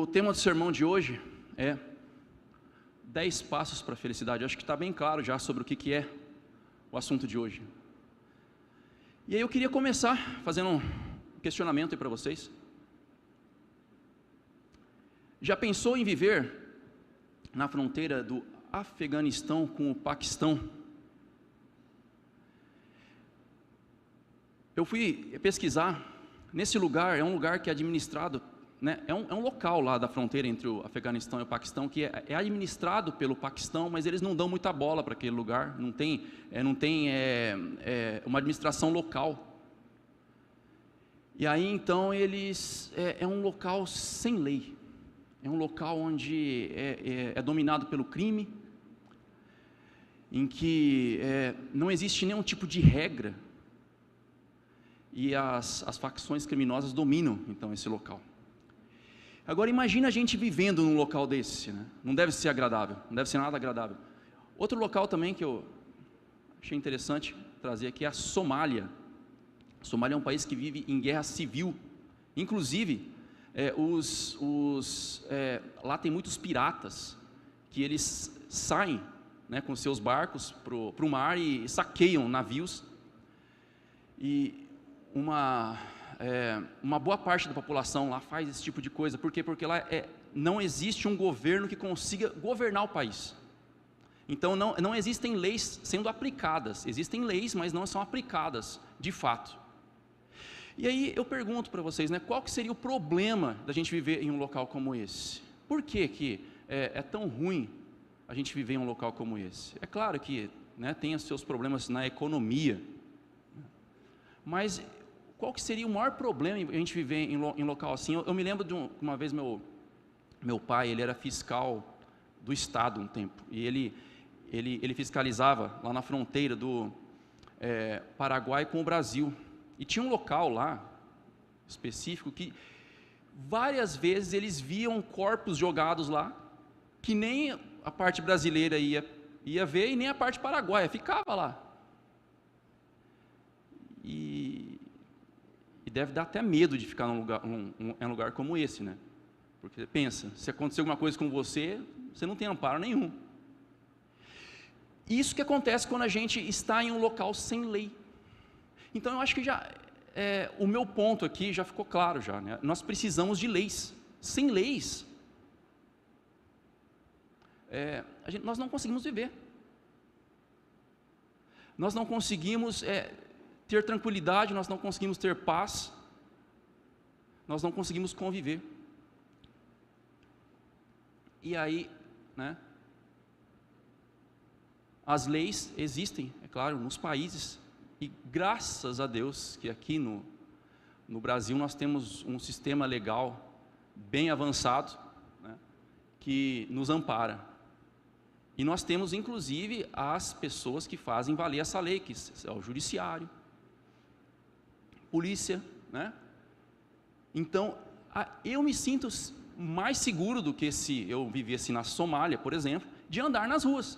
tema do sermão de hoje é 10 passos para a felicidade. Eu acho que está bem claro já sobre o que é o assunto de hoje. E aí eu queria começar fazendo um questionamento aí para vocês. Já pensou em viver na fronteira do Afeganistão com o Paquistão? Eu fui pesquisar. Nesse lugar, é um lugar que é administrado, né, é um local lá da fronteira entre o Afeganistão e o Paquistão, que é administrado pelo Paquistão, mas eles não dão muita bola para aquele lugar, não tem uma administração local. E aí então é um local sem lei, é um local onde é dominado pelo crime, em que não existe nenhum tipo de regra, e as facções criminosas dominam então esse local. Agora imagina a gente vivendo num local desse, né? Não deve ser agradável, não deve ser nada agradável. Outro local também que eu achei interessante trazer aqui é a Somália. A Somália é um país que vive em guerra civil. Inclusive, lá tem muitos piratas que eles saem, né, com seus barcos para o mar e saqueiam navios. E uma boa parte da população lá faz esse tipo de coisa. Por quê? Porque lá não existe um governo que consiga governar o país. Então não existem leis sendo aplicadas. Existem leis, mas não são aplicadas de fato. E aí eu pergunto para vocês, né, qual que seria o problema da gente viver em um local como esse? Por que é tão ruim a gente viver em um local como esse? É claro que, né, tem os seus problemas na economia, mas qual que seria o maior problema em a gente viver em local assim? Eu me lembro de uma vez meu pai, ele era fiscal do estado um tempo, e ele fiscalizava lá na fronteira do Paraguai com o Brasil, e tinha um local lá, específico, que várias vezes eles viam corpos jogados lá, que nem a parte brasileira ia ver, e nem a parte paraguaia, ficava lá. E deve dar até medo de ficar num lugar como esse, né? Porque pensa, se acontecer alguma coisa com você, você não tem amparo nenhum. Isso que acontece quando a gente está em um local sem lei. Então eu acho que o meu ponto aqui já ficou claro já, né? Nós precisamos de leis. Sem leis, nós não conseguimos viver. Nós não conseguimos ter tranquilidade, nós não conseguimos ter paz, nós não conseguimos conviver. E aí, né, as leis existem, é claro, nos países, e graças a Deus que aqui no Brasil nós temos um sistema legal bem avançado, né, que nos ampara. E nós temos inclusive as pessoas que fazem valer essa lei, que é o judiciário, polícia, né? Então, eu me sinto mais seguro do que se eu vivesse na Somália, por exemplo, de andar nas ruas.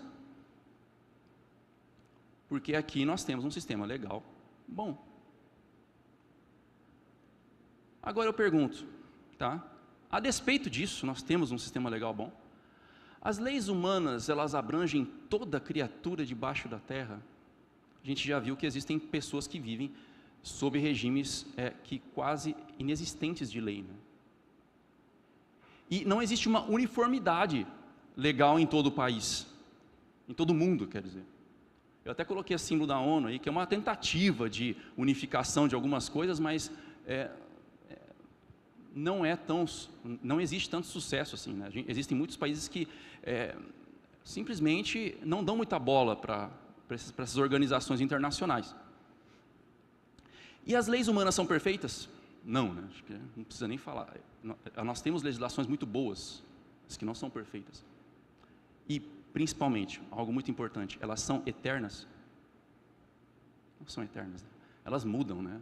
Porque aqui nós temos um sistema legal bom. Agora eu pergunto, tá? A despeito disso, nós temos um sistema legal bom. As leis humanas, elas abrangem toda criatura debaixo da terra. A gente já viu que existem pessoas que vivem sob regimes que quase inexistentes de lei, né? E não existe uma uniformidade legal em todo o país, em todo o mundo, quer dizer. Eu até coloquei a símbolo da ONU aí, que é uma tentativa de unificação de algumas coisas, mas não existe tanto sucesso assim, né? Existem muitos países que simplesmente não dão muita bola para essas organizações internacionais. E as leis humanas são perfeitas? Não, né? Acho que não precisa nem falar. Nós temos legislações muito boas, mas que não são perfeitas. E, principalmente, algo muito importante, elas são eternas? Não são eternas, né? Elas mudam, né?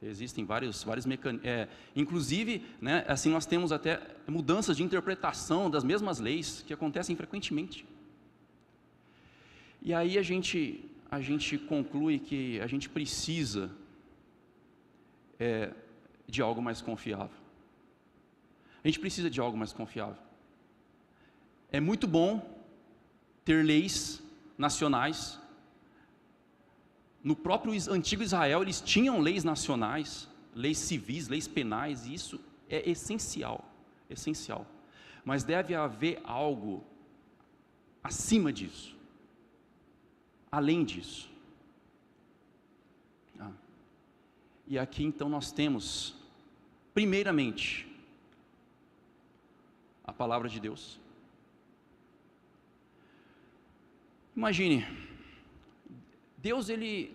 Existem vários mecanismos. Inclusive, né, assim, nós temos até mudanças de interpretação das mesmas leis que acontecem frequentemente. E aí a gente conclui que a gente precisa de algo mais confiável. A gente precisa de algo mais confiável. É muito bom ter leis nacionais. No próprio antigo Israel, eles tinham leis nacionais, leis civis, leis penais, e isso é essencial, essencial. Mas deve haver algo acima disso, além disso. E aqui então nós temos, primeiramente, a palavra de Deus. Imagine, Deus, ele,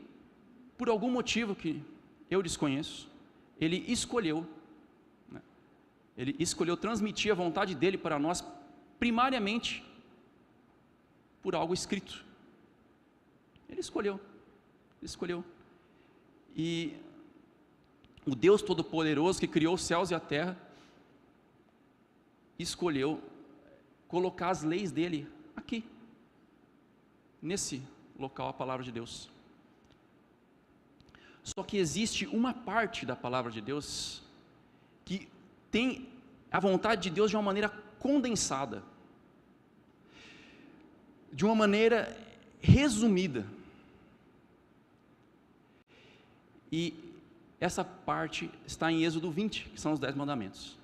por algum motivo que eu desconheço, ele escolheu transmitir a vontade dele para nós, primariamente, por algo escrito. Ele escolheu. E o Deus Todo-Poderoso, que criou os céus e a terra, escolheu colocar as leis dele aqui, nesse local, a palavra de Deus. Só que existe uma parte da palavra de Deus que tem a vontade de Deus de uma maneira condensada, de uma maneira resumida. E essa parte está em Êxodo 20, que são os 10 mandamentos.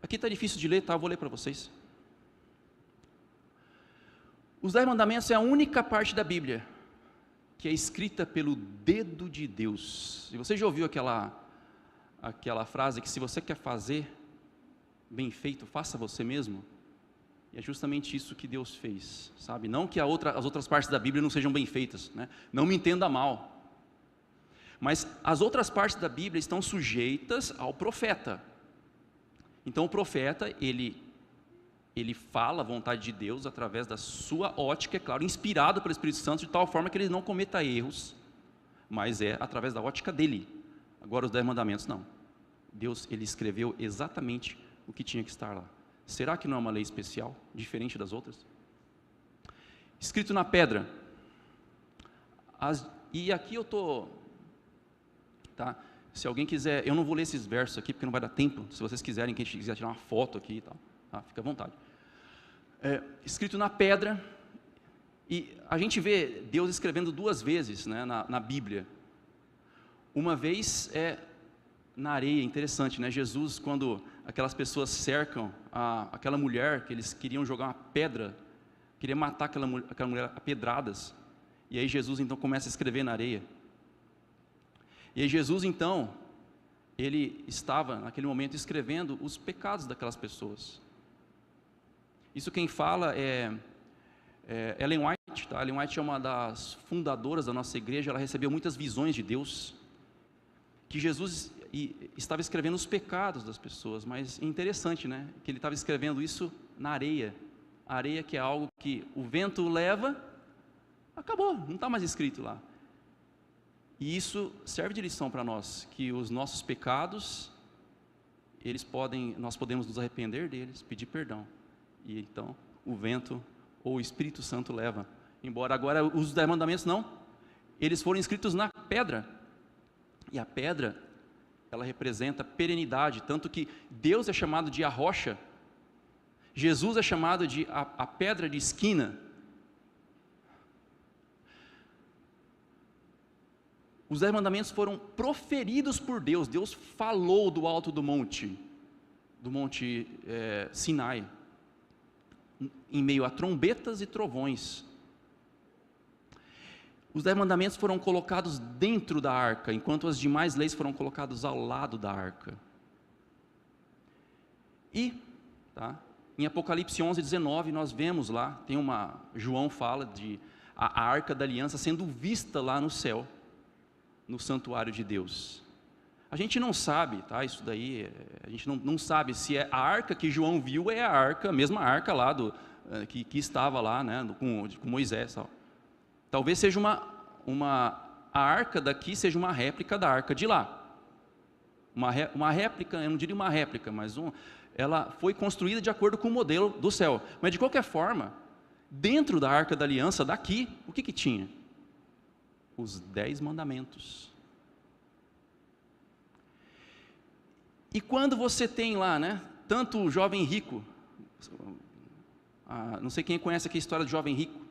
Aqui está difícil de ler, tá? Eu vou ler para vocês. Os 10 mandamentos é a única parte da Bíblia que é escrita pelo dedo de Deus. E você já ouviu aquela frase que se você quer fazer bem feito, faça você mesmo? E é justamente isso que Deus fez, sabe? Não que as outras partes da Bíblia não sejam bem feitas, né? Não me entenda mal. Mas as outras partes da Bíblia estão sujeitas ao profeta. Então o profeta, ele fala a vontade de Deus através da sua ótica, é claro, inspirado pelo Espírito Santo, de tal forma que ele não cometa erros, mas é através da ótica dele. Agora os 10 mandamentos, não. Deus, ele escreveu exatamente o que tinha que estar lá. Será que não é uma lei especial, diferente das outras? Escrito na pedra. E aqui eu estou... Tá? Se alguém quiser, eu não vou ler esses versos aqui, porque não vai dar tempo. Se vocês quiserem, quem quiser tirar uma foto aqui e tal, tá? Fica à vontade. Escrito na pedra, e a gente vê Deus escrevendo 2 vezes, né, na Bíblia. Uma vez é na areia, interessante, né? Jesus, quando aquelas pessoas cercam aquela mulher, que eles queriam jogar uma pedra, queria matar aquela mulher a pedradas, e aí Jesus então começa a escrever na areia. E aí Jesus então, ele estava naquele momento escrevendo os pecados daquelas pessoas. Isso quem fala é Ellen White, tá? Ellen White é uma das fundadoras da nossa igreja, ela recebeu muitas visões de Deus, que Jesus estava escrevendo os pecados das pessoas, mas é interessante, né? Que ele estava escrevendo isso na areia, a areia que é algo que o vento leva, acabou, não está mais escrito lá. E isso serve de lição para nós, que os nossos pecados, nós podemos nos arrepender deles, pedir perdão, e então o vento ou o Espírito Santo leva. Embora agora os 10 mandamentos não, eles foram escritos na pedra, e a pedra, ela representa perenidade, tanto que Deus é chamado de a rocha, Jesus é chamado de a pedra de esquina. Os 10 mandamentos foram proferidos por Deus. Deus falou do alto do monte Sinai, em meio a trombetas e trovões. Os 10 mandamentos foram colocados dentro da arca, enquanto as demais leis foram colocadas ao lado da arca. E, em Apocalipse 11:19, nós vemos lá, João fala de a arca da aliança sendo vista lá no céu, no santuário de Deus. A gente não sabe, tá? Isso daí, a gente não sabe se é a arca que João viu, é a mesma arca lá que estava lá, né, com Moisés. Tal. Talvez seja a arca daqui seja uma réplica da arca de lá. Uma réplica, eu não diria uma réplica, mas ela foi construída de acordo com o modelo do céu. Mas de qualquer forma, dentro da arca da aliança daqui, o que tinha? Os 10 mandamentos. E quando você tem lá, né, tanto o jovem rico, não sei quem conhece aqui a história do jovem rico,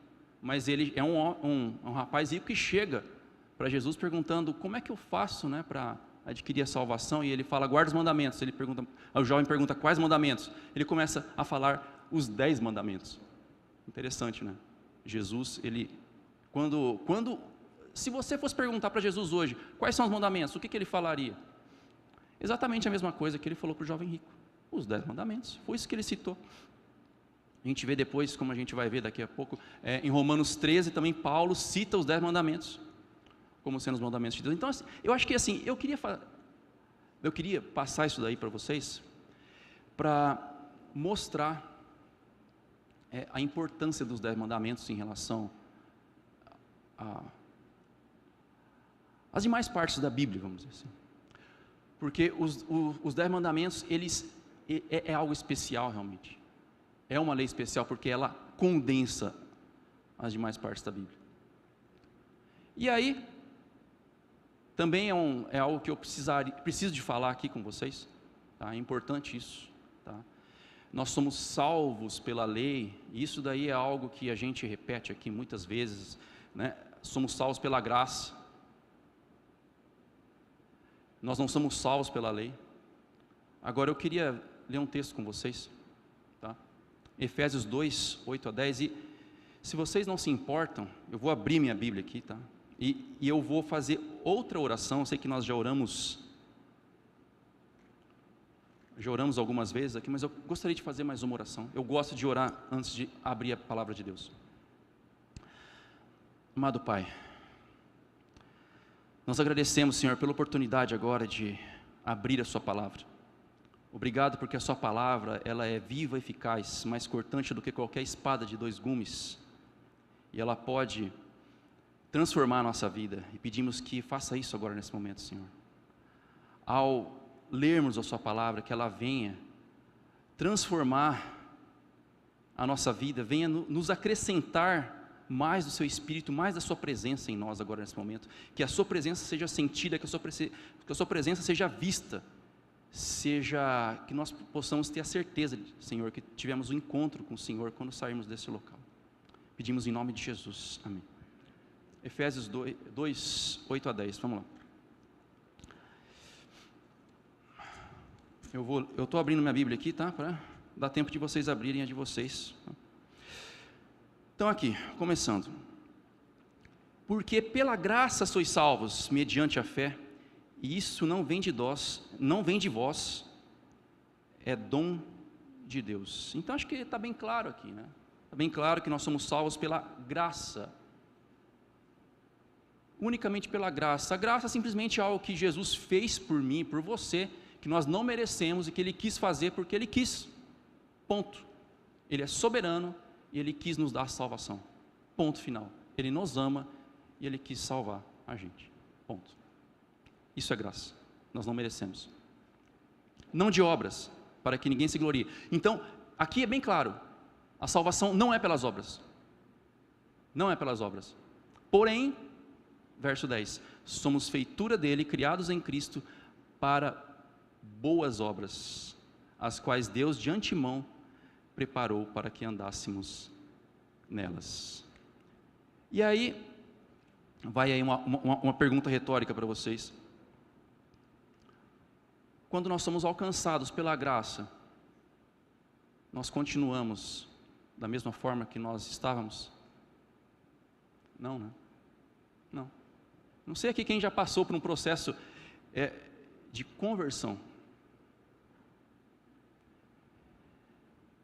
mas ele é um rapaz rico que chega para Jesus perguntando, como é que eu faço, né, para adquirir a salvação? E ele fala, guarda os mandamentos. O jovem pergunta, quais mandamentos? Ele começa a falar os 10 mandamentos. Interessante, né? Jesus, se você fosse perguntar para Jesus hoje, quais são os mandamentos, o que ele falaria? Exatamente a mesma coisa que ele falou para o jovem rico, os 10 mandamentos, foi isso que ele citou. A gente vê depois, como a gente vai ver daqui a pouco, em Romanos 13 também Paulo cita os 10 mandamentos, como sendo os mandamentos de Deus. Então, assim, eu acho que assim, eu queria passar isso daí para vocês, para mostrar a importância dos 10 mandamentos em relação às demais partes da Bíblia, vamos dizer assim. Porque os 10 mandamentos, eles é algo especial realmente. É uma lei especial porque ela condensa as demais partes da Bíblia. E aí, também é algo que eu preciso de falar aqui com vocês, tá? É importante isso, tá? Nós somos salvos pela lei, e isso daí é algo que a gente repete aqui muitas vezes, né? Somos salvos pela graça, nós não somos salvos pela lei. Agora eu queria ler um texto com vocês, tá? Efésios 2, 8 a 10, e se vocês não se importam, eu vou abrir minha Bíblia aqui, tá? E eu vou fazer outra oração. Eu sei que nós já oramos algumas vezes aqui, mas eu gostaria de fazer mais uma oração. Eu gosto de orar antes de abrir a palavra de Deus. Amado Pai, nós agradecemos, Senhor, pela oportunidade agora de abrir a sua palavra. Obrigado porque a sua palavra, ela é viva, eficaz, mais cortante do que qualquer espada de 2 gumes, e ela pode transformar a nossa vida, e pedimos que faça isso agora nesse momento, Senhor. Ao lermos a sua palavra, que ela venha transformar a nossa vida, venha nos acrescentar mais do seu Espírito, mais da sua presença em nós agora nesse momento, que a sua presença seja sentida, que a sua presença seja vista, que nós possamos ter a certeza, Senhor, que tivemos um encontro com o Senhor quando sairmos desse local. Pedimos em nome de Jesus, amém. Efésios 2, 8 a 10, vamos lá. Eu estou abrindo minha Bíblia aqui, tá? Para dar tempo de vocês abrirem a de vocês. Então aqui, começando. Porque pela graça sois salvos, mediante a fé, e isso não vem de vós, é dom de Deus. Então acho que está bem claro aqui, né? Está bem claro que nós somos salvos pela graça. Unicamente pela graça. A graça é simplesmente algo que Jesus fez por mim, por você, que nós não merecemos e que Ele quis fazer porque Ele quis. Ponto. Ele é soberano e Ele quis nos dar a salvação. Ponto final. Ele nos ama e Ele quis salvar a gente. Ponto. Isso é graça. Nós não merecemos. Não de obras, para que ninguém se glorie. Então, aqui é bem claro. A salvação não é pelas obras. Não é pelas obras. Porém, verso 10, somos feitura dele, criados em Cristo, para boas obras, as quais Deus de antemão preparou para que andássemos nelas. E aí, vai aí uma pergunta retórica para vocês. Quando nós somos alcançados pela graça, nós continuamos da mesma forma que nós estávamos? Não, né? Não. Não sei aqui quem já passou por um processo de conversão.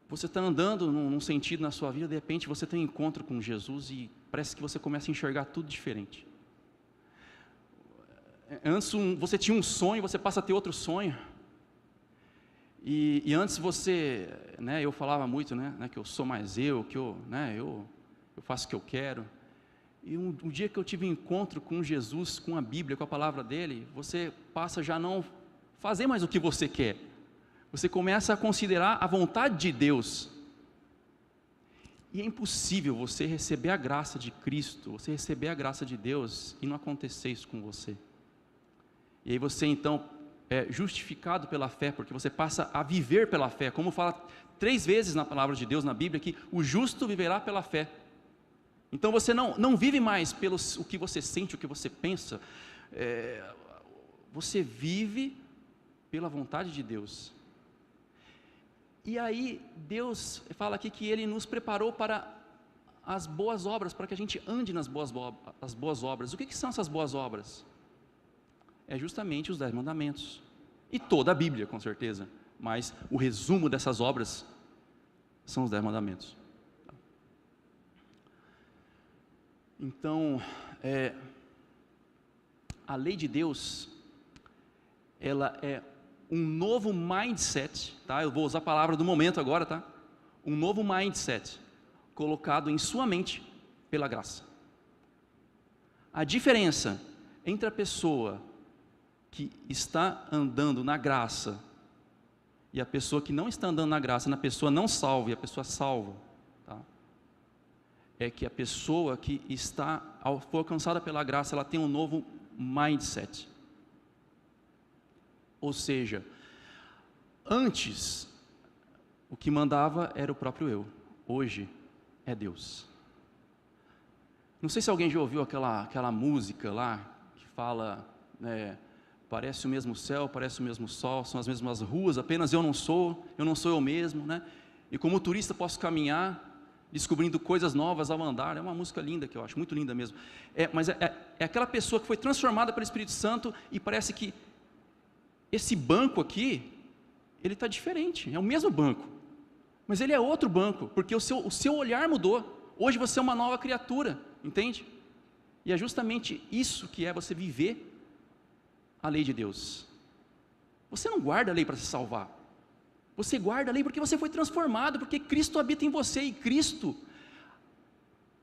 Você está andando num sentido na sua vida, de repente você tem um encontro com Jesus e parece que você começa a enxergar tudo diferente. Antes você tinha um sonho, você passa a ter outro sonho. E antes você, né, eu falava muito, né, que eu sou mais que eu faço o que eu quero. E um dia que eu tive um encontro com Jesus, com a Bíblia, com a palavra dele, você passa já a não fazer mais o que você quer. Você começa a considerar a vontade de Deus. E é impossível você receber a graça de Cristo, você receber a graça de Deus e não acontecer isso com você. E aí você então justificado pela fé, porque você passa a viver pela fé, como fala 3 vezes na palavra de Deus, na Bíblia, que o justo viverá pela fé. Então você não vive mais pelo o que você sente, o que você pensa, você vive pela vontade de Deus. E aí Deus fala aqui que Ele nos preparou para as boas obras, para que a gente ande nas boas obras. O que são essas boas obras? É justamente os 10 mandamentos, e toda a Bíblia, com certeza, mas o resumo dessas obras são os 10 mandamentos. Então, a lei de Deus, ela é um novo mindset, tá? Eu vou usar a palavra do momento agora, tá? Um novo mindset, colocado em sua mente pela graça. A diferença entre a pessoa que está andando na graça e a pessoa que não está andando na graça, na pessoa não salva e a pessoa salva, tá? É que a pessoa que foi alcançada pela graça, ela tem um novo mindset. Ou seja, antes o que mandava era o próprio eu, hoje é Deus. Não sei se alguém já ouviu aquela música lá, que fala, parece o mesmo céu, parece o mesmo sol, são as mesmas ruas, apenas eu não sou eu mesmo, né? E como turista posso caminhar, descobrindo coisas novas ao andar. É uma música linda, que eu acho, muito linda mesmo. Mas é aquela pessoa que foi transformada pelo Espírito Santo, e parece que esse banco aqui, ele está diferente, é o mesmo banco, mas ele é outro banco, porque o seu olhar mudou. Hoje você é uma nova criatura, entende? E é justamente isso que é você viver a lei de Deus. Você não guarda a lei para se salvar, você guarda a lei porque você foi transformado, porque Cristo habita em você, e Cristo,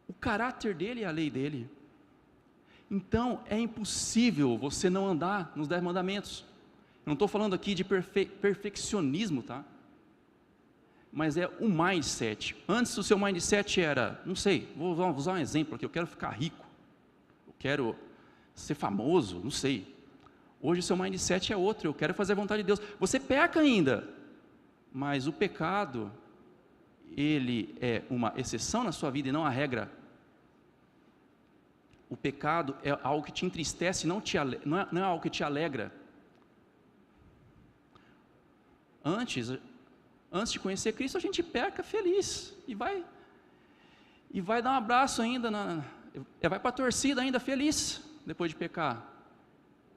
o caráter dele é a lei dele. Então é impossível você não andar nos 10 mandamentos. Eu não estou falando aqui de perfeccionismo, tá? Mas é o mindset. Antes o seu mindset era, não sei, vou usar um exemplo aqui, eu quero ficar rico, eu quero ser famoso, não sei. Hoje o seu mindset é outro, eu quero fazer a vontade de Deus. Você peca ainda, mas o pecado, ele é uma exceção na sua vida e não a regra. O pecado é algo que te entristece, não é algo que te alegra. Antes de conhecer Cristo, a gente peca feliz, e vai dar um abraço ainda, vai para a torcida ainda feliz, depois de pecar.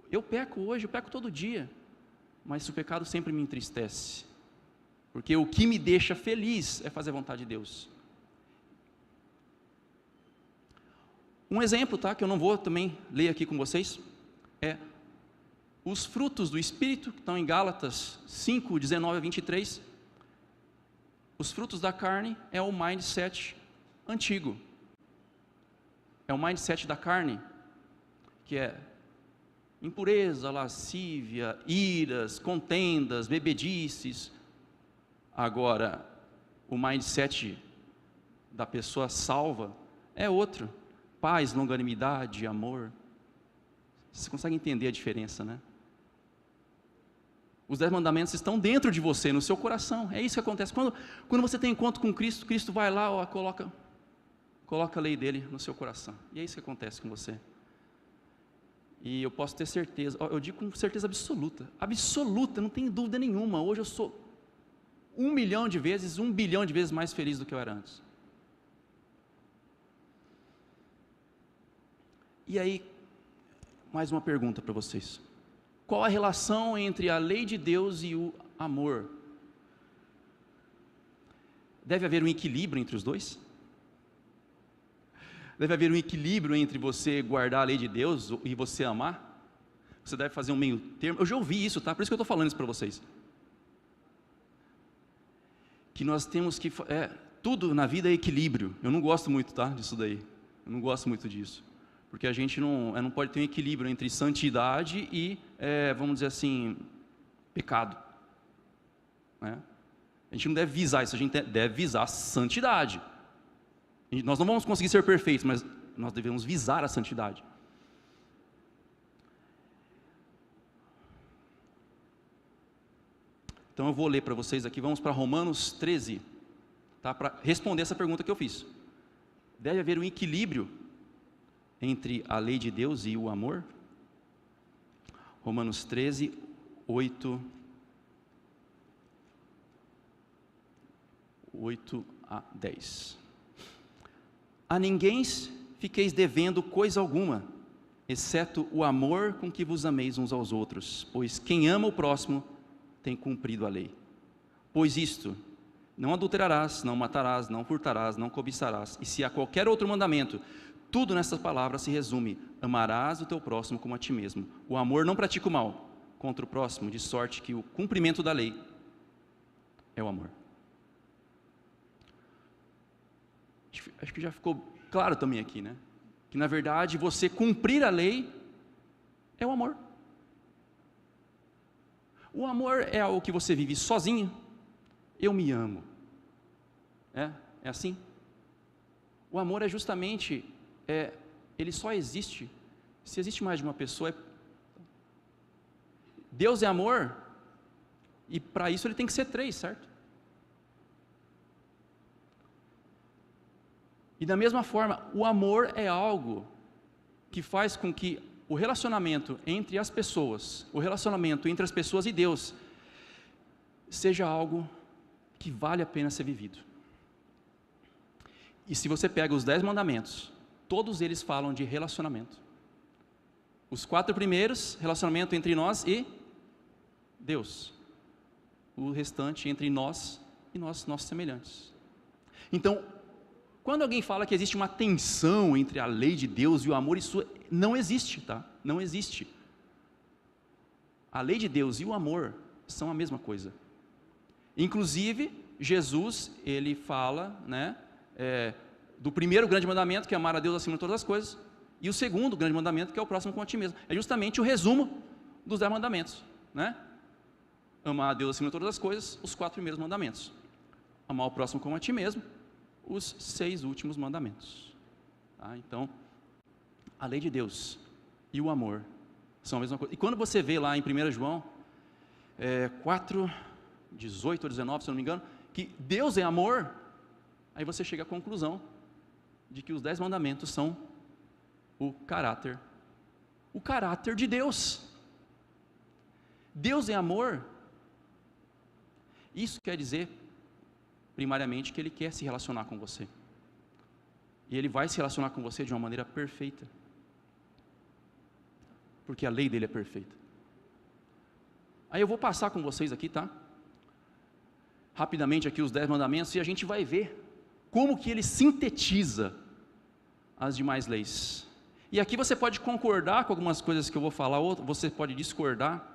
Eu peco hoje, eu peco todo dia, mas o pecado sempre me entristece, porque o que me deixa feliz é fazer a vontade de Deus. Um exemplo, tá, que eu não vou também ler aqui com vocês, os frutos do Espírito, que estão em Gálatas 5, 19 a 23, os frutos da carne é o mindset antigo, é o mindset da carne, que é impureza, lascívia, iras, contendas, bebedices. Agora, o mindset da pessoa salva é outro, paz, longanimidade, amor. Você consegue entender a diferença, né? Os 10 mandamentos estão dentro de você, no seu coração. É isso que acontece. Quando você tem encontro com Cristo, Cristo vai lá, coloca a lei dele no seu coração. E é isso que acontece com você. E eu posso ter certeza, eu digo com certeza absoluta, não tem dúvida nenhuma. Hoje eu sou 1 milhão de vezes, 1 bilhão de vezes mais feliz do que eu era antes. E aí, mais uma pergunta para vocês. Qual a relação entre a lei de Deus e o amor? Deve haver um equilíbrio entre os dois? Deve haver um equilíbrio entre você guardar a lei de Deus e você amar? Você deve fazer um meio termo. Eu já ouvi isso, tá? Por isso que eu estou falando isso para vocês. Que nós temos que... tudo na vida é equilíbrio. Eu não gosto muito, tá, disso daí. Eu não gosto muito disso. Porque a gente não pode ter um equilíbrio entre santidade e, vamos dizer assim, pecado, né? A gente não deve visar isso, a gente deve visar a santidade. Nós não vamos conseguir ser perfeitos, mas nós devemos visar a santidade. Então eu vou ler para vocês aqui, vamos para Romanos 13, tá? Para responder essa pergunta que eu fiz. Deve haver um equilíbrio entre a lei de Deus e o amor? Romanos 13, 8 a 10. A ninguém fiqueis devendo coisa alguma, exceto o amor com que vos ameis uns aos outros, pois quem ama o próximo tem cumprido a lei. Pois isto, não adulterarás, não matarás, não furtarás, não cobiçarás, e se há qualquer outro mandamento, tudo nessas palavras se resume: amarás o teu próximo como a ti mesmo. O amor não pratica o mal contra o próximo, de sorte que o cumprimento da lei é o amor. Acho que já ficou claro também aqui, né? Que na verdade você cumprir a lei é o amor. O amor é algo que você vive sozinho. Eu me amo. É assim? O amor é justamente, ele só existe se existe mais de uma pessoa. Deus é amor, e para isso ele tem que ser três, certo? E da mesma forma, o amor é algo que faz com que o relacionamento entre as pessoas, o relacionamento entre as pessoas e Deus, seja algo que vale a pena ser vivido. E se você pega os 10 mandamentos, todos eles falam de relacionamento. Os 4 primeiros, relacionamento entre nós e Deus. O restante entre nós e nossos semelhantes. Então, quando alguém fala que existe uma tensão entre a lei de Deus e o amor, isso não existe, tá? Não existe. A lei de Deus e o amor são a mesma coisa. Inclusive, Jesus, ele fala, né, do primeiro grande mandamento, que é amar a Deus acima de todas as coisas, e o segundo grande mandamento, que é o próximo como a ti mesmo. É justamente o resumo dos 10 mandamentos, né? Amar a Deus acima de todas as coisas, os 4 primeiros mandamentos. Amar o próximo como a ti mesmo, os 6 últimos mandamentos. Tá? Então, a lei de Deus e o amor são a mesma coisa. E quando você vê lá em 1 João 4, 18 ou 19, se eu não me engano, que Deus é amor, aí você chega à conclusão de que os 10 mandamentos são o caráter de Deus. Deus é amor. Isso quer dizer, primariamente, que Ele quer se relacionar com você. E Ele vai se relacionar com você de uma maneira perfeita. Porque a lei dele é perfeita. Aí eu vou passar com vocês aqui, tá? Rapidamente aqui os 10 mandamentos, e a gente vai ver como que ele sintetiza as demais leis. E aqui você pode concordar com algumas coisas que eu vou falar, ou você pode discordar,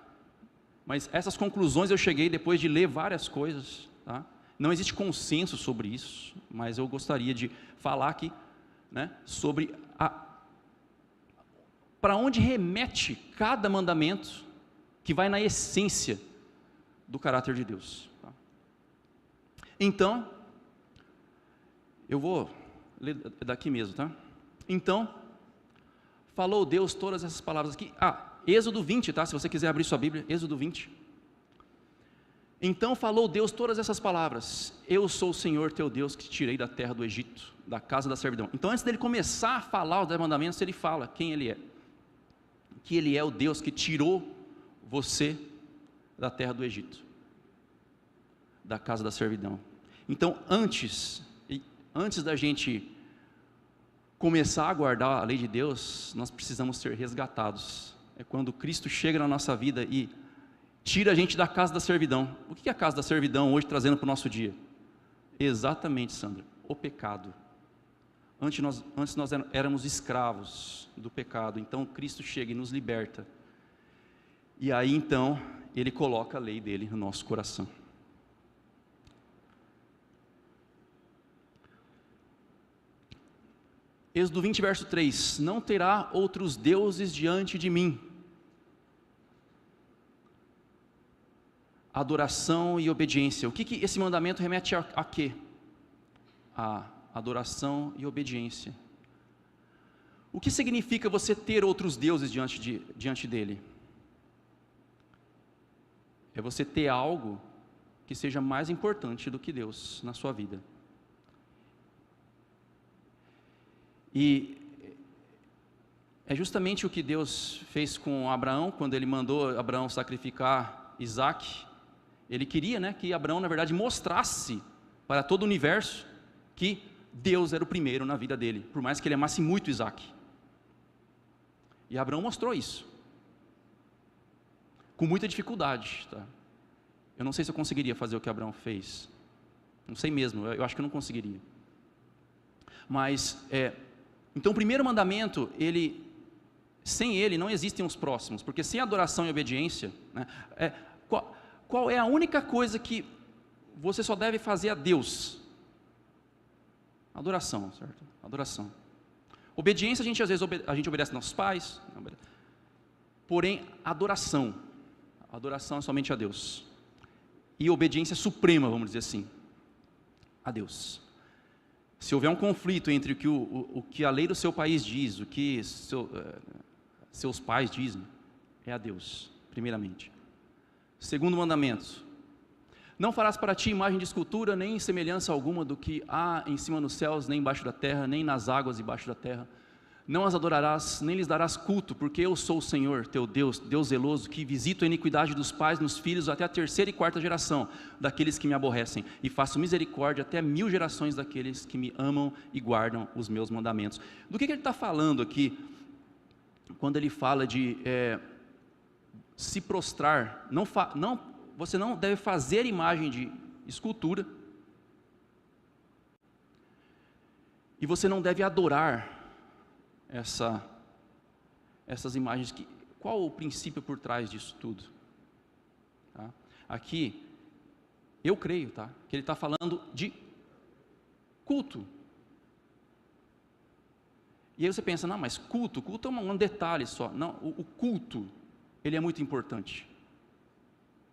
mas essas conclusões eu cheguei depois de ler várias coisas, tá? Não existe consenso sobre isso, mas eu gostaria de falar aqui, né, sobre para onde remete cada mandamento que vai na essência do caráter de Deus. Tá? Então, eu vou ler daqui mesmo, tá? Então, falou Deus todas essas palavras aqui. Êxodo 20, tá? Se você quiser abrir sua Bíblia, Êxodo 20. Então falou Deus todas essas palavras: eu sou o Senhor teu Deus que te tirei da terra do Egito, da casa da servidão. Então antes dele começar a falar os 10 mandamentos, ele fala quem ele é. Que ele é o Deus que tirou você da terra do Egito, da casa da servidão. Então antes da gente começar a guardar a lei de Deus, nós precisamos ser resgatados. É quando Cristo chega na nossa vida e tira a gente da casa da servidão. O que é a casa da servidão hoje trazendo para o nosso dia? Exatamente, Sandra, o pecado. Antes nós éramos escravos do pecado, então Cristo chega e nos liberta. E aí então, Ele coloca a lei dele no nosso coração. Êxodo 20, verso 3: não terá outros deuses diante de mim. Adoração e obediência. O que esse mandamento remete a quê? A adoração e obediência. O que significa você ter outros deuses diante dele? É você ter algo que seja mais importante do que Deus na sua vida. E é justamente o que Deus fez com Abraão, quando ele mandou Abraão sacrificar Isaque. Ele queria, né, que Abraão, na verdade, mostrasse para todo o universo que Deus era o primeiro na vida dele, por mais que ele amasse muito Isaque. E Abraão mostrou isso, com muita dificuldade, tá? Eu não sei se eu conseguiria fazer o que Abraão fez, não sei mesmo, eu acho que eu não conseguiria. Mas, então o primeiro mandamento, sem ele não existem os próximos, porque sem adoração e obediência, né, qual é a única coisa que você só deve fazer a Deus? Adoração, certo? Adoração. Obediência, às vezes a gente obedece nossos pais, porém adoração é somente a Deus. E obediência suprema, vamos dizer assim, a Deus. Se houver um conflito entre o que a lei do seu país diz, o que seus pais dizem, é a Deus, primeiramente. Segundo mandamento: não farás para ti imagem de escultura, nem semelhança alguma do que há em cima nos céus, nem embaixo da terra, nem nas águas debaixo da terra. Não as adorarás, nem lhes darás culto, porque eu sou o Senhor, teu Deus, Deus zeloso, que visito a iniquidade dos pais nos filhos até a 3ª e 4ª geração daqueles que me aborrecem, e faço misericórdia até 1000 gerações daqueles que me amam e guardam os meus mandamentos. Do que ele está falando aqui, quando ele fala de se prostrar? Você não deve fazer imagem de escultura, e você não deve adorar essas imagens. Qual o princípio por trás disso tudo? Tá? Aqui, eu creio, tá, que ele está falando de culto. E aí você pensa, não, mas culto é um detalhe só. Não, o culto, ele é muito importante.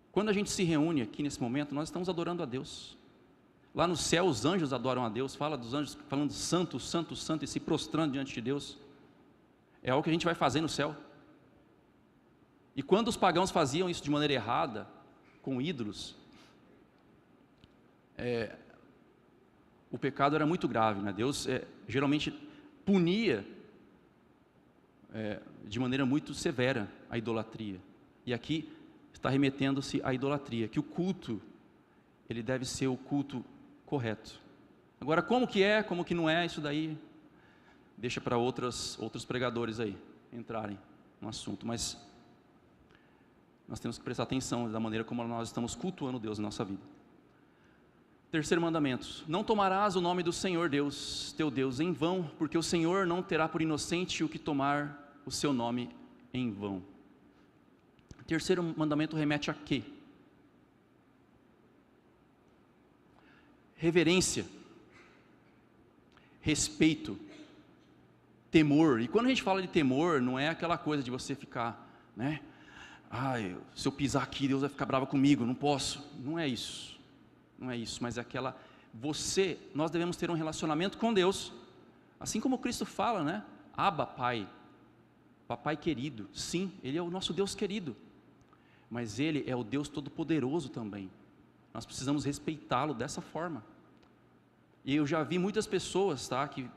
Quando a gente se reúne aqui nesse momento, nós estamos adorando a Deus. Lá no céu os anjos adoram a Deus, fala dos anjos falando santo, santo, santo, e se prostrando diante de Deus. É algo que a gente vai fazer no céu. E quando os pagãos faziam isso de maneira errada, com ídolos, o pecado era muito grave, né? Deus geralmente punia de maneira muito severa a idolatria. E aqui está remetendo-se à idolatria, que o culto, ele deve ser o culto correto. Agora, como que é, como que não é, isso daí deixa para outros pregadores aí entrarem no assunto, mas nós temos que prestar atenção da maneira como nós estamos cultuando Deus na nossa vida. Terceiro mandamento: não tomarás o nome do Senhor Deus, teu Deus, em vão, porque o Senhor não terá por inocente o que tomar o seu nome em vão. Terceiro mandamento remete a quê? Reverência, respeito, temor. E quando a gente fala de temor, não é aquela coisa de você ficar, né? Se eu pisar aqui, Deus vai ficar bravo comigo, não posso. Não é isso. Não é isso, mas é nós devemos ter um relacionamento com Deus, assim como Cristo fala, né? Abba, Pai, Papai querido. Sim, Ele é o nosso Deus querido, mas Ele é o Deus Todo-Poderoso também. Nós precisamos respeitá-lo dessa forma. E eu já vi muitas pessoas, tá, que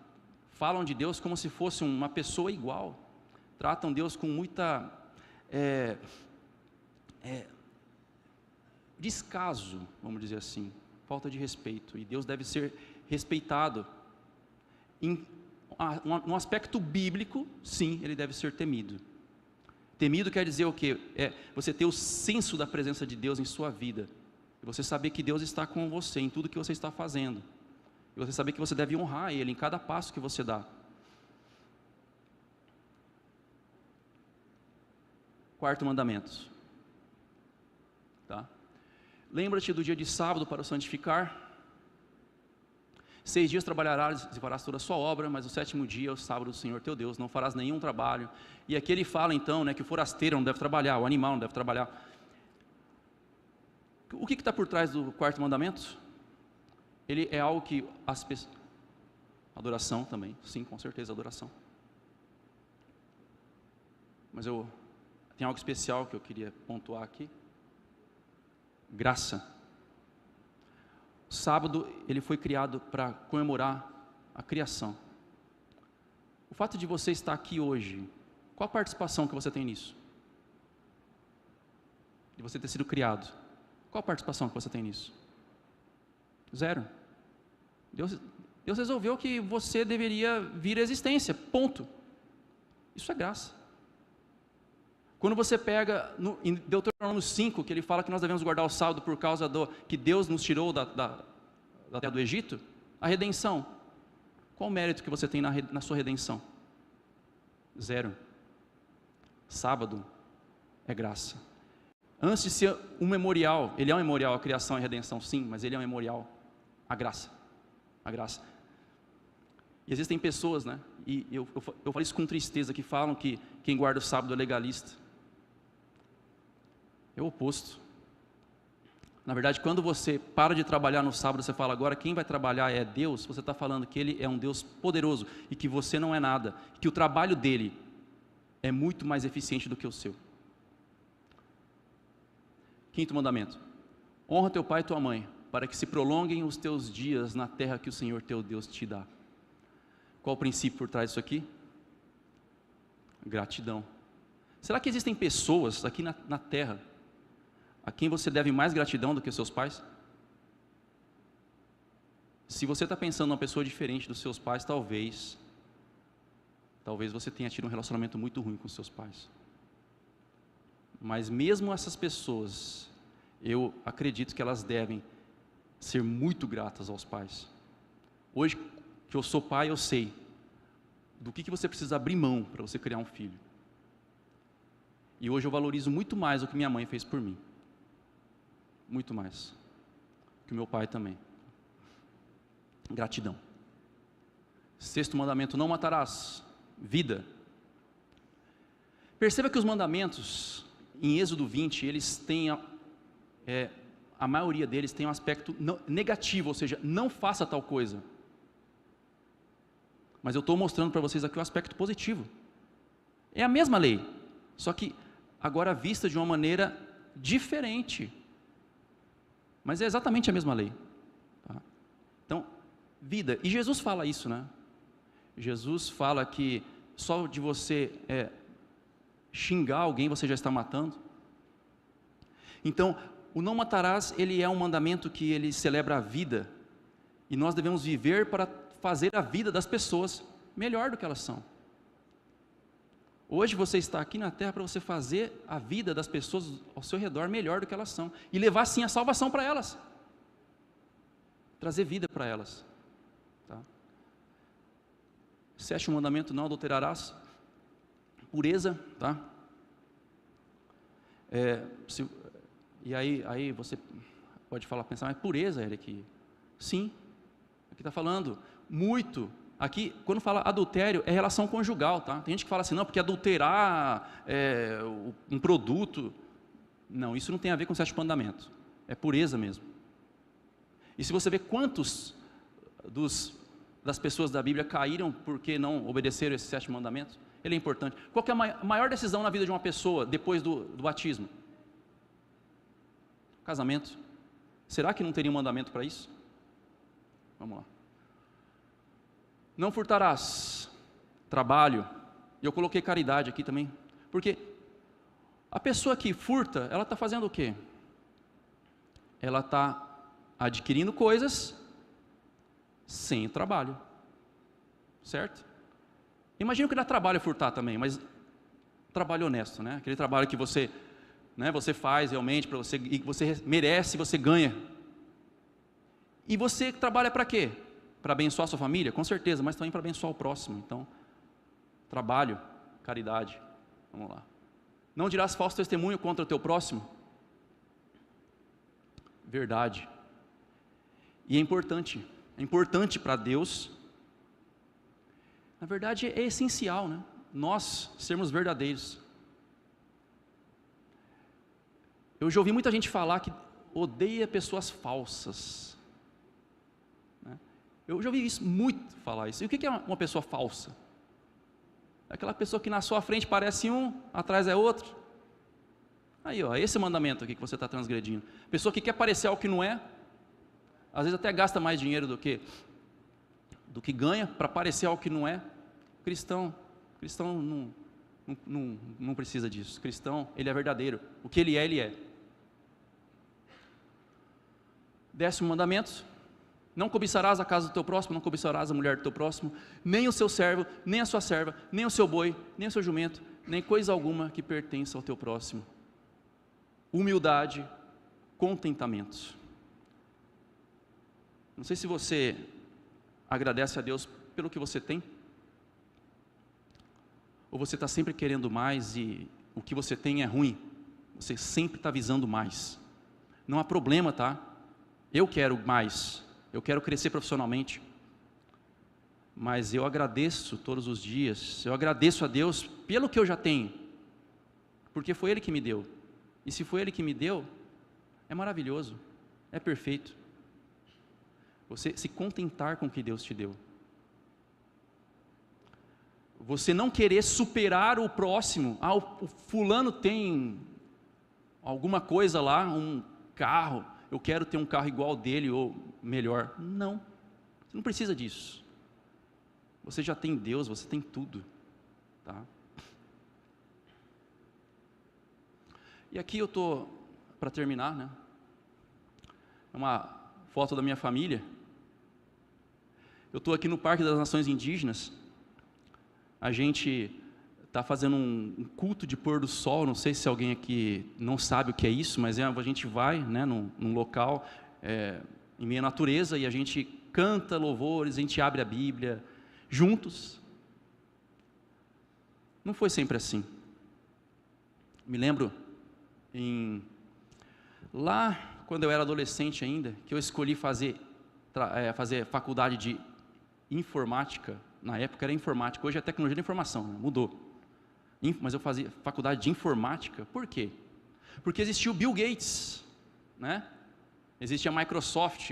falam de Deus como se fosse uma pessoa igual, tratam Deus com muita descaso, vamos dizer assim, falta de respeito. E Deus deve ser respeitado. No aspecto bíblico, sim, Ele deve ser temido. Temido quer dizer o quê? Você ter o senso da presença de Deus em sua vida, e você saber que Deus está com você em tudo que você está fazendo, e você saber que você deve honrar Ele em cada passo que você dá. Quarto mandamento, tá? Lembra-te do dia de sábado para o santificar. 6 dias trabalharás e farás toda a sua obra, mas o 7º dia é o sábado do Senhor teu Deus, não farás nenhum trabalho. E aqui ele fala então, né, que o forasteiro não deve trabalhar, o animal não deve trabalhar. O que está por trás do quarto mandamento? Ele é algo que as pessoas... Adoração também, sim, com certeza, adoração. Mas tem algo especial que eu queria pontuar aqui. Graça. O sábado, ele foi criado para comemorar a criação. O fato de você estar aqui hoje, qual a participação que você tem nisso? De você ter sido criado. Qual a participação que você tem nisso? Zero. Deus resolveu que você deveria vir à existência, ponto. Isso é graça. Quando você pega em Deuteronômio 5, que ele fala que nós devemos guardar o sábado por causa que Deus nos tirou da terra do Egito, a redenção. Qual o mérito que você tem na sua redenção? Zero. Sábado é graça. Antes de ser um memorial, ele é um memorial à criação e à redenção, sim, mas ele é um memorial à graça. A graça. E existem pessoas, né, e eu falo isso com tristeza, que falam que quem guarda o sábado é legalista. É o oposto. Na verdade, quando você para de trabalhar no sábado, você fala, agora quem vai trabalhar é Deus, você está falando que Ele é um Deus poderoso, e que você não é nada, que o trabalho dEle é muito mais eficiente do que o seu. Quinto mandamento: honra teu pai e tua mãe, para que se prolonguem os teus dias na terra que o Senhor teu Deus te dá. Qual o princípio por trás disso aqui? Gratidão. Será que existem pessoas aqui na terra a quem você deve mais gratidão do que os seus pais? Se você está pensando numa pessoa diferente dos seus pais, talvez você tenha tido um relacionamento muito ruim com os seus pais. Mas mesmo essas pessoas, eu acredito que elas devem ser muito gratas aos pais. Hoje que eu sou pai, eu sei do que você precisa abrir mão para você criar um filho. E hoje eu valorizo muito mais o que minha mãe fez por mim. Muito mais. Que o meu pai também. Gratidão. Sexto mandamento: não matarás. Vida. Perceba que os mandamentos, em Êxodo 20, eles têm, a maioria deles tem um aspecto negativo, ou seja, não faça tal coisa. Mas eu estou mostrando para vocês aqui o aspecto positivo. É a mesma lei, só que agora vista de uma maneira diferente. Mas é exatamente a mesma lei. Tá? Então, vida. E Jesus fala isso, né? Jesus fala que só de você xingar alguém, você já está matando. Então, o não matarás, ele é um mandamento que ele celebra a vida. E nós devemos viver para fazer a vida das pessoas melhor do que elas são. Hoje você está aqui na terra para você fazer a vida das pessoas ao seu redor melhor do que elas são. E levar sim a salvação para elas. Trazer vida para elas. Tá? Sétimo mandamento: não adulterarás. Pureza, tá? E aí você pode pensar, mas pureza, Eric? Sim, aqui está falando muito. Aqui, quando fala adultério, é relação conjugal, tá? Tem gente que fala assim, não, porque adulterar um produto. Não, isso não tem a ver com o sétimo mandamento. É pureza mesmo. E se você vê quantos das pessoas da Bíblia caíram porque não obedeceram esse sétimo mandamento, ele é importante. Qual que é a maior decisão na vida de uma pessoa depois do batismo? Casamento. Será que não teria um mandamento para isso? Vamos lá. Não furtarás. Trabalho. E eu coloquei caridade aqui também. Porque a pessoa que furta, ela está fazendo o quê? Ela está adquirindo coisas sem trabalho. Certo? Imagina que dá trabalho furtar também, mas trabalho honesto, né? Aquele trabalho que você faz realmente para você, e que você merece, você ganha. E você trabalha para quê? Para abençoar a sua família? Com certeza, mas também para abençoar o próximo. Então, trabalho, caridade. Vamos lá. Não dirás falso testemunho contra o teu próximo? Verdade. E é importante para Deus. Na verdade, é essencial, né? Nós sermos verdadeiros. Eu já ouvi muita gente falar que odeia pessoas falsas. Eu já ouvi muito falar isso. E o que é uma pessoa falsa? É aquela pessoa que na sua frente parece um, atrás é outro. Aí, esse mandamento aqui que você está transgredindo. Pessoa que quer parecer algo que não é. às vezes até gasta mais dinheiro do que ganha, para parecer algo que não é. Cristão não precisa disso. Cristão, ele é verdadeiro. O que ele é, ele é. 10º mandamento: não cobiçarás a casa do teu próximo, não cobiçarás a mulher do teu próximo, nem o seu servo, nem a sua serva, nem o seu boi, nem o seu jumento, nem coisa alguma que pertença ao teu próximo. Humildade, contentamento. Não sei se você agradece a Deus pelo que você tem, ou você está sempre querendo mais e o que você tem é ruim. Você sempre está visando mais. Não há problema, tá? Eu quero mais, eu quero crescer profissionalmente, mas eu agradeço todos os dias, eu agradeço a Deus pelo que eu já tenho, porque foi Ele que me deu, e se foi Ele que me deu, é maravilhoso, é perfeito. Você se contentar com o que Deus te deu, você não querer superar o próximo. O fulano tem alguma coisa lá, um carro, eu quero ter um carro igual dele ou melhor. Não, você não precisa disso. Você já tem Deus, você tem tudo, tá? E aqui eu estou, para terminar, né? É uma foto da minha família. Eu estou aqui no Parque das Nações Indígenas. A gente está fazendo um culto de pôr do sol. Não sei se alguém aqui não sabe o que é isso, mas a gente vai, né, num local em meio à natureza, e a gente canta louvores, a gente abre a Bíblia juntos. Não foi sempre assim. Me lembro lá quando eu era adolescente ainda, que eu escolhi fazer faculdade de informática. Na época era informática, hoje é tecnologia da informação, né? Mudou. Mas eu fazia faculdade de informática. Por quê? Porque existia o Bill Gates, né? Existia a Microsoft.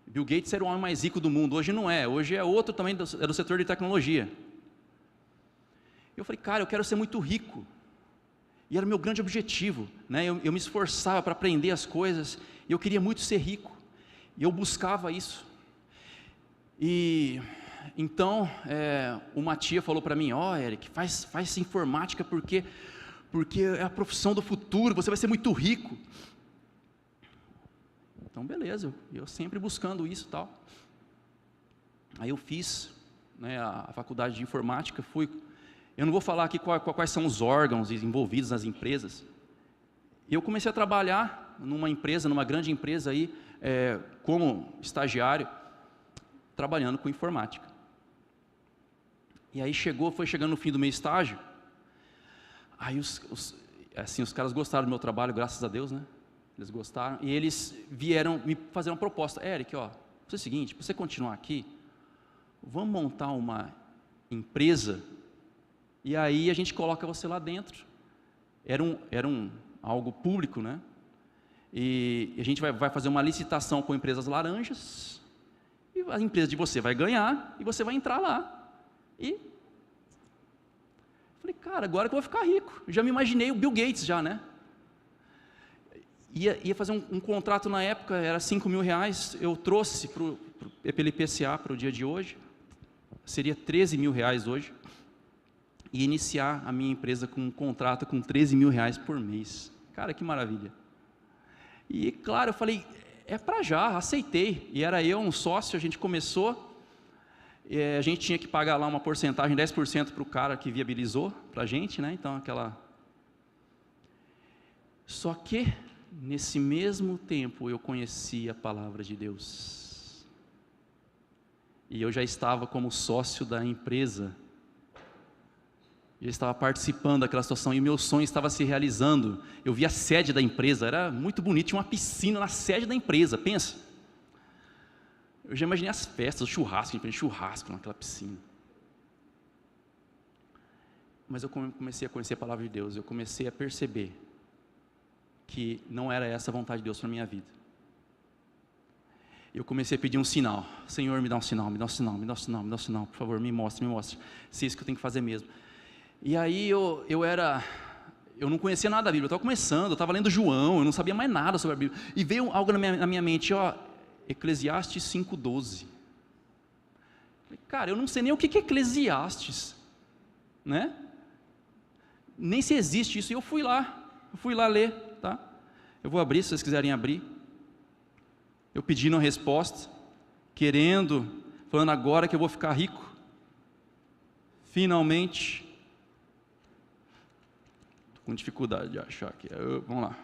Bill Gates era o homem mais rico do mundo. Hoje não é, hoje é outro também, é do setor de tecnologia. Eu falei, cara, eu quero ser muito rico. E era o meu grande objetivo, né? Eu me esforçava para aprender as coisas, e eu queria muito ser rico, e eu buscava isso. E então, uma tia falou para mim, Eric, faz informática porque é a profissão do futuro, você vai ser muito rico. Então, beleza, eu sempre buscando isso e tal. Aí eu fiz, né, a faculdade de informática, eu não vou falar aqui quais são os órgãos envolvidos nas empresas. Eu comecei a trabalhar numa grande empresa aí, como estagiário, trabalhando com informática. E aí foi chegando no fim do meu estágio, aí os caras gostaram do meu trabalho, graças a Deus, né? Eles gostaram, e eles vieram me fazer uma proposta. Eric, faz o seguinte, para você continuar aqui, vamos montar uma empresa, e aí a gente coloca você lá dentro. Era algo público, né? E a gente vai fazer uma licitação com empresas laranjas, e a empresa de você vai ganhar, e você vai entrar lá. E falei, cara, agora que eu vou ficar rico. Eu já me imaginei o Bill Gates já, né? Ia fazer um contrato na época, era R$5.000, eu trouxe pelo IPCA para o dia de hoje, seria R$13.000 hoje, e iniciar a minha empresa com um contrato com R$13.000 por mês. Cara, que maravilha. E claro, eu falei, é para já, aceitei. E era eu, um sócio, a gente começou. A gente tinha que pagar lá uma porcentagem, 10% para o cara que viabilizou para a gente, né? Então Só que nesse mesmo tempo eu conheci a palavra de Deus, e eu já estava como sócio da empresa, eu estava participando daquela situação, e meu sonho estava se realizando. Eu vi a sede da empresa, era muito bonito, tinha uma piscina na sede da empresa, pensa. Eu já imaginei as festas, o churrasco, a gente fez churrasco naquela piscina. Mas eu comecei a conhecer a palavra de Deus, eu comecei a perceber que não era essa a vontade de Deus para a minha vida. Eu comecei a pedir um sinal. Senhor, me dá um sinal, me dá um sinal, me dá um sinal, me dá um sinal, por favor, me mostre, se é isso que eu tenho que fazer mesmo. E aí eu não conhecia nada da Bíblia, eu estava começando, eu estava lendo João, eu não sabia mais nada sobre a Bíblia. E veio algo na minha mente, Eclesiastes 5:12. Cara, eu não sei nem o que é Eclesiastes, né? Nem se existe isso, e eu fui lá ler, tá? Eu vou abrir, se vocês quiserem abrir. Eu pedindo a resposta, falando agora que eu vou ficar rico, finalmente, estou com dificuldade de achar aqui, vamos lá,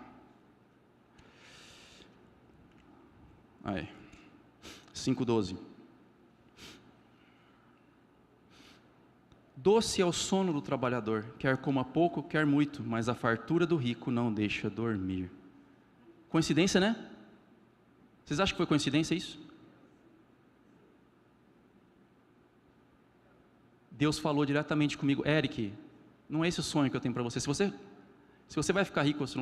aí, 5:12, doce é o sono do trabalhador, quer coma pouco, quer muito, mas a fartura do rico não deixa dormir. Coincidência, né? Vocês acham que foi coincidência isso? Deus falou diretamente comigo, Eric, não é esse o sonho que eu tenho para você. Se você vai ficar rico, se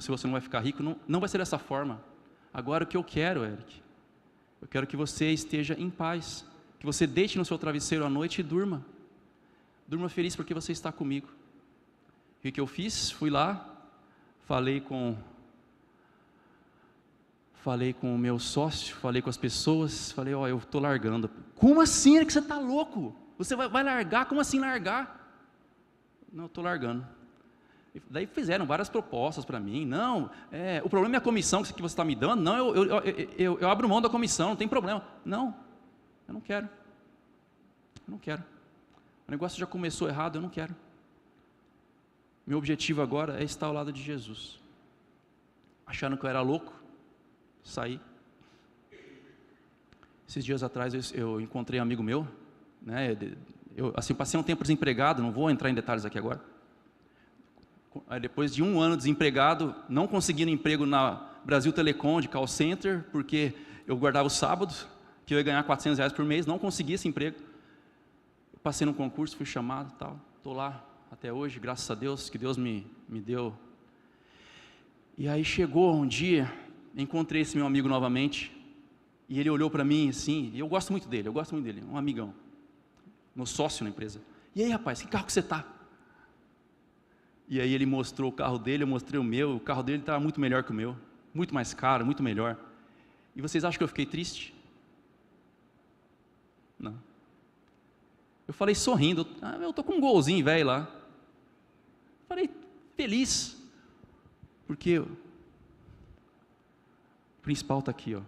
você não vai ficar rico, não vai ser dessa forma. Agora o que eu quero, Eric, eu quero que você esteja em paz, que você deite no seu travesseiro à noite e durma feliz porque você está comigo. E o que eu fiz? Fui lá, falei com o meu sócio, falei com as pessoas, falei, eu estou largando. Como assim, Eric, você está louco? Você vai largar? Como assim largar? Não, eu estou largando. Daí fizeram várias propostas para mim. Não, o problema é a comissão que você está me dando. Não, eu abro mão da comissão, não tem problema. Não, eu não quero. O negócio já começou errado, eu não quero. Meu objetivo agora é estar ao lado de Jesus. Acharam que eu era louco? Saí. Esses dias atrás eu encontrei um amigo meu, né? Eu passei um tempo desempregado, não vou entrar em detalhes aqui agora. Aí, depois de 1 ano desempregado, não conseguindo emprego na Brasil Telecom de call center, porque eu guardava o sábado, que eu ia ganhar R$400 por mês, não consegui esse emprego. Eu passei num concurso, fui chamado, tal. Estou lá até hoje, graças a Deus, que Deus me deu. E aí chegou um dia, encontrei esse meu amigo novamente, e ele olhou para mim assim, e eu gosto muito dele, um amigão, meu sócio na empresa. E aí, rapaz, que carro que você está? E aí ele mostrou o carro dele, eu mostrei o meu, o carro dele estava muito melhor que o meu, muito mais caro, muito melhor. E vocês acham que eu fiquei triste? Não. Eu falei sorrindo, eu estou com um golzinho velho lá. Falei feliz, porque o principal está aqui, ó.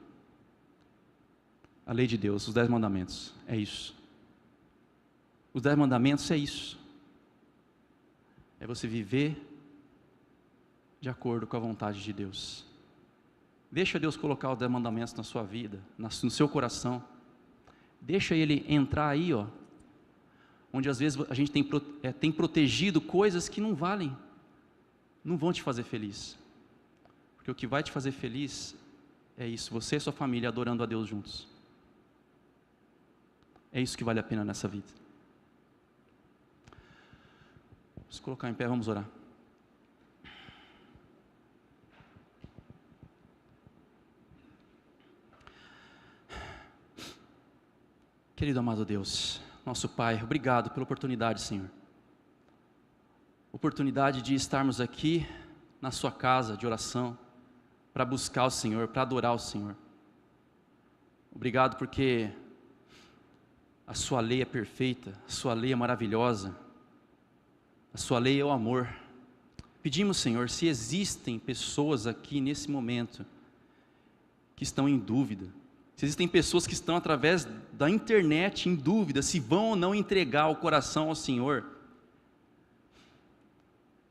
A lei de Deus, os 10 mandamentos, é isso. Os 10 mandamentos é isso. É você viver de acordo com a vontade de Deus. Deixa Deus colocar os 10 mandamentos na sua vida, no seu coração. Deixa Ele entrar aí, ó, onde às vezes a gente tem protegido coisas que não valem, não vão te fazer feliz. Porque o que vai te fazer feliz é isso, você e sua família adorando a Deus juntos. É isso que vale a pena nessa vida. Vamos colocar em pé, vamos orar. Querido amado Deus, nosso Pai, obrigado pela oportunidade, Senhor. Oportunidade de estarmos aqui na sua casa de oração, para buscar o Senhor, para adorar o Senhor. Obrigado porque a sua lei é perfeita, a sua lei é maravilhosa, a sua lei é o amor. Pedimos, Senhor, se existem pessoas aqui nesse momento que estão em dúvida, se existem pessoas que estão através da internet em dúvida se vão ou não entregar o coração ao Senhor,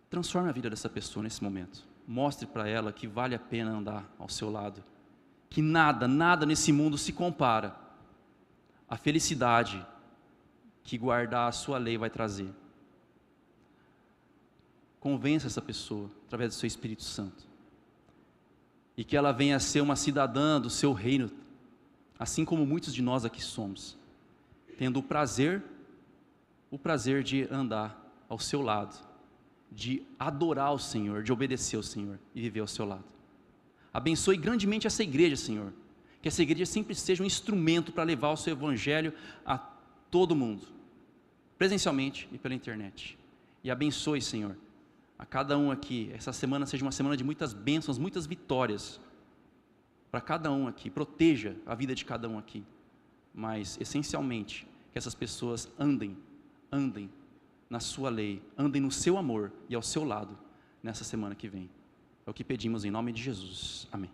transforme a vida dessa pessoa nesse momento. Mostre para ela que vale a pena andar ao seu lado, que nada nesse mundo se compara à felicidade que guardar a sua lei vai trazer. Convença essa pessoa através do seu Espírito Santo, e que ela venha a ser uma cidadã do seu reino, assim como muitos de nós aqui somos, tendo o prazer de andar ao seu lado, de adorar o Senhor, de obedecer ao Senhor e viver ao seu lado. Abençoe grandemente essa igreja, Senhor, que essa igreja sempre seja um instrumento para levar o seu evangelho a todo mundo, presencialmente e pela internet. E abençoe, Senhor, a cada um aqui, essa semana seja uma semana de muitas bênçãos, muitas vitórias, para cada um aqui, proteja a vida de cada um aqui, mas essencialmente que essas pessoas andem na sua lei, andem no seu amor e ao seu lado nessa semana que vem. É o que pedimos em nome de Jesus. Amém.